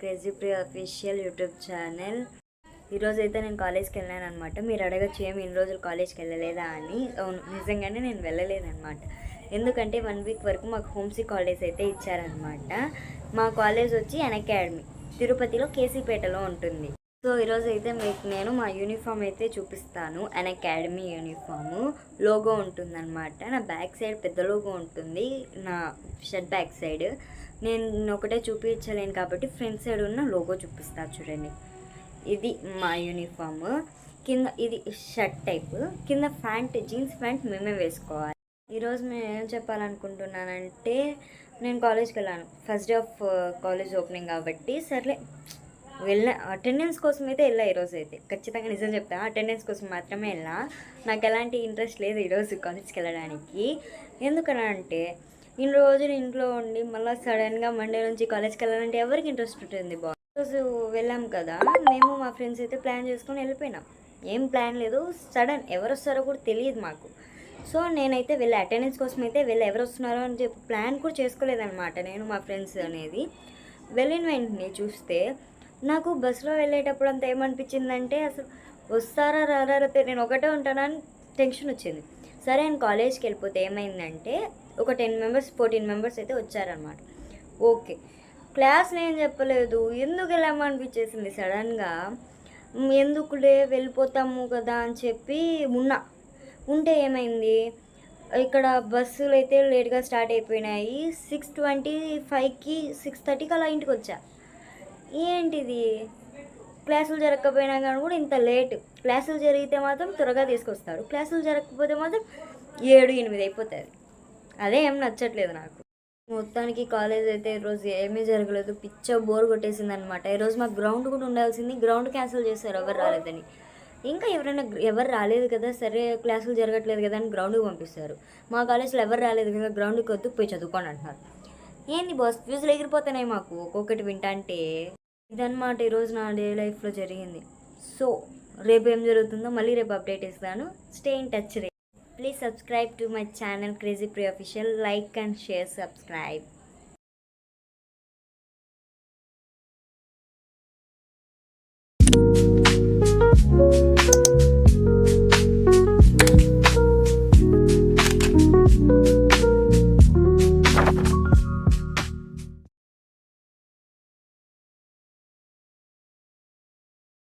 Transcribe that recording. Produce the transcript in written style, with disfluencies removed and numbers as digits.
Crazy ప్రియ official YouTube channel. ఈరోజైతే నేను కాలేజ్కి వెళ్ళాను అనమాట. మీరు అడగచ్చు ఏమి ఇన్ని రోజులు కాలేజ్కి వెళ్ళలేదా అని. అవును, నిజంగానే నేను వెళ్ళలేదన్నమాట. ఎందుకంటే 1 వీక్ వరకు మాకు హోమ్సిక్ హాలిడేస్ అయితే ఇచ్చారనమాట. మా కాలేజ్ వచ్చి అకాడమీ తిరుపతిలో కేసీపేటలో ఉంటుంది. సో ఈరోజు అయితే మీకు నేను మా యూనిఫామ్ అయితే చూపిస్తాను. అకాడమీ యూనిఫాము లోగో ఉంటుందన్నమాట. నా బ్యాక్ సైడ్ పెద్ద లోగో ఉంటుంది, నా షర్ట్ బ్యాక్ సైడ్. నేను ఒకటే చూపించలేను కాబట్టి ఫ్రంట్ సైడ్ ఉన్న లోగో చూపిస్తాను చూడండి. ఇది మా యూనిఫామ్. కింద ఇది షర్ట్ టైప్, కింద ప్యాంట్ జీన్స్ ప్యాంట్ మేమే వేసుకోవాలి. ఈరోజు నేను ఏం చెప్పాలనుకుంటున్నానంటే, నేను కాలేజ్కి వెళ్ళాను. First day of college opening కాబట్టి సర్లే వెళ్ళా. అటెండెన్స్ కోసం అయితే వెళ్ళా. ఈరోజు అయితే ఖచ్చితంగా నిజం చెప్తాను, అటెండెన్స్ కోసం మాత్రమే వెళ్ళా. నాకు ఎలాంటి ఇంట్రెస్ట్ లేదు ఈరోజు కాలేజ్కి వెళ్ళడానికి. ఎందుకనంటే ఇన్ని రోజులు ఇంట్లో ఉండి మళ్ళీ సడన్గా మండే నుంచి కాలేజ్కి వెళ్ళాలంటే ఎవరికి ఇంట్రెస్ట్ ఉంటుంది? ఈరోజు వెళ్ళాం కదా, మేము మా ఫ్రెండ్స్ అయితే ప్లాన్ చేసుకొని వెళ్ళిపోయినాం. ఏం ప్లాన్ లేదు, సడన్ ఎవరు వస్తారో కూడా తెలియదు మాకు. సో నేనైతే వెళ్ళి అటెండెన్స్ కోసం అయితే వెళ్ళి ఎవరు వస్తున్నారో అని చెప్పి ప్లాన్ కూడా చేసుకోలేదన్నమాట నేను మా ఫ్రెండ్స్ అనేది. వెళ్ళిన వెంటనే చూస్తే నాకు బస్సులో వెళ్ళేటప్పుడు అంతా ఏమనిపించిందంటే, అసలు వస్తారా రారా నేను ఒకటే ఉంటానని టెన్షన్ వచ్చింది. సరే నేను కాలేజ్కి వెళ్ళిపోతే ఏమైందంటే ఒక 10 మెంబర్స్ 14 మెంబర్స్ అయితే వచ్చారనమాట. ఓకే, క్లాస్లో ఏం చెప్పలేదు, ఎందుకు వెళ్ళామనిపించేసింది సడన్గా. ఎందుకులే వెళ్ళిపోతాము కదా అని చెప్పి ఉంటే ఏమైంది, ఇక్కడ బస్సులు అయితే లేట్గా స్టార్ట్ అయిపోయినాయి. 6:25కి 6:30కి అలా ఇంటికి వచ్చా. ఏంటిది, క్లాసులు జరగకపోయినా కానీ కూడా ఇంత లేట్. క్లాసులు జరిగితే మాత్రం త్వరగా తీసుకొస్తారు, క్లాసులు జరగకపోతే మాత్రం 7-8 అయిపోతుంది. అదే ఏం నచ్చట్లేదు నాకు. మొత్తానికి కాలేజ్ అయితే ఈరోజు ఏమీ జరగలేదు, పిచ్చ బోర్ కొట్టేసింది అనమాట. ఈరోజు మాకు గ్రౌండ్ కూడా ఉండాల్సింది, గ్రౌండ్ క్యాన్సిల్ చేశారు ఎవరు రాలేదని. ఇంకా ఎవరు రాలేదు కదా, సరే క్లాసులు జరగట్లేదు కదా అని గ్రౌండ్కి పంపిస్తారు. మా కాలేజ్లో ఎవరు రాలేదు కదా, గ్రౌండ్కి వద్దు పోయి చదువుకోండి అంటున్నారు. ఏంది బాస్, ఫ్యూజులు ఎగిరిపోతున్నాయి మాకు ఒక్కొక్కటి వింటంటే. ఇదన్నమాట ఈరోజు నా డే లైఫ్లో జరిగింది. సో రేపు ఏం జరుగుతుందో మళ్ళీ రేపు అప్డేట్ ఇస్తాను. Stay in touch. Please subscribe to my channel Crazy Priya Official. Like and share, subscribe.